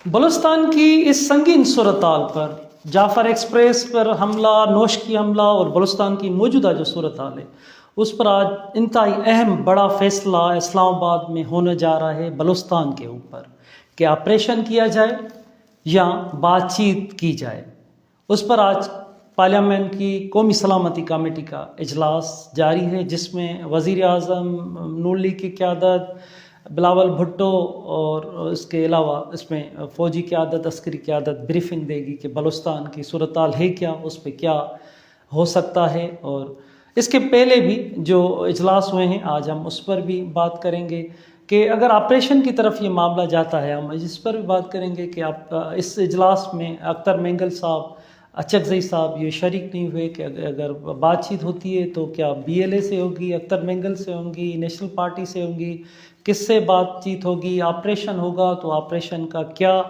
بلوچستان کی اس سنگین صورتحال پر جعفر ایکسپریس پر حملہ، نوش کی حملہ اور بلوچستان کی موجودہ جو صورتحال ہے اس پر آج انتہائی اہم بڑا فیصلہ اسلام آباد میں ہونے جا رہا ہے بلوچستان کے اوپر کہ آپریشن کیا جائے یا بات چیت کی جائے۔ اس پر آج پارلیمنٹ کی قومی سلامتی کمیٹی کا اجلاس جاری ہے، جس میں وزیر اعظم نون لیگ کی قیادت، بلاول بھٹو اور اس کے علاوہ اس میں فوجی قیادت، عسکری قیادت بریفنگ دے گی کہ بلوچستان کی صورتحال ہے کیا، اس پہ کیا ہو سکتا ہے۔ اور اس کے پہلے بھی جو اجلاس ہوئے ہیں آج ہم اس پر بھی بات کریں گے کہ اگر آپریشن کی طرف یہ معاملہ جاتا ہے ہم اس پر بھی بات کریں گے کہ آپ اس اجلاس میں اختر مینگل صاحب، اچکزئی صاحب یہ شریک نہیں ہوئے کہ اگر بات چیت ہوتی ہے تو کیا بی ایل اے سے ہوگی، اختر مینگل سے ہوں گی، نیشنل پارٹی سے ہوں گی، کس سے بات چیت ہوگی، آپریشن ہوگا تو آپریشن کا کیا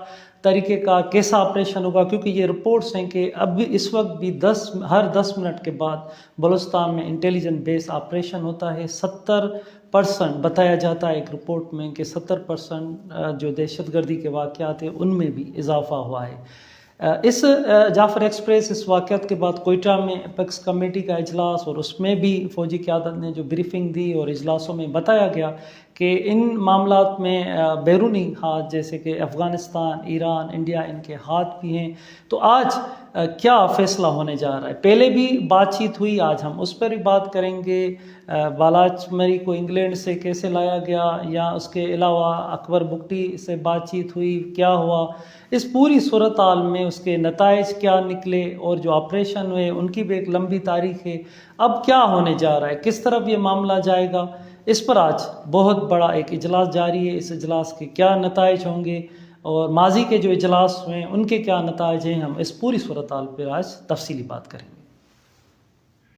طریقہ کا، کیسا آپریشن ہوگا، کیونکہ یہ رپورٹس ہیں کہ اب بھی اس وقت بھی ہر 10 منٹ کے بعد بلوچستان میں انٹیلیجنس بیس آپریشن ہوتا ہے۔ 70% بتایا جاتا ہے ایک رپورٹ میں کہ 70% جو دہشت گردی کے واقعات ہیں ان میں بھی اضافہ ہوا ہے۔ اس جعفر ایکسپریس اس واقعات کے بعد کوئٹہ میں اپیکس کمیٹی کا اجلاس، اور اس میں بھی فوجی قیادت نے جو بریفنگ دی اور اجلاسوں میں بتایا گیا کہ ان معاملات میں بیرونی ہاتھ جیسے کہ افغانستان، ایران، انڈیا ان کے ہاتھ بھی ہیں۔ تو آج کیا فیصلہ ہونے جا رہا ہے؟ پہلے بھی بات چیت ہوئی، آج ہم اس پر بھی بات کریں گے۔ بالاچ مری کو انگلینڈ سے کیسے لایا گیا، یا اس کے علاوہ اکبر بگٹی سے بات چیت ہوئی، کیا ہوا، اس پوری صورتحال میں اس کے نتائج کیا نکلے، اور جو آپریشن ہوئے ان کی بھی ایک لمبی تاریخ ہے۔ اب کیا ہونے جا رہا ہے، کس طرف یہ معاملہ جائے گا، اس پر آج بہت بڑا ایک اجلاس جاری ہے۔ اس اجلاس کے کیا نتائج ہوں گے اور ماضی کے جو اجلاس ہوئے ان کے کیا نتائج ہیں، ہم اس پوری صورتحال پر آج تفصیلی بات کریں گے۔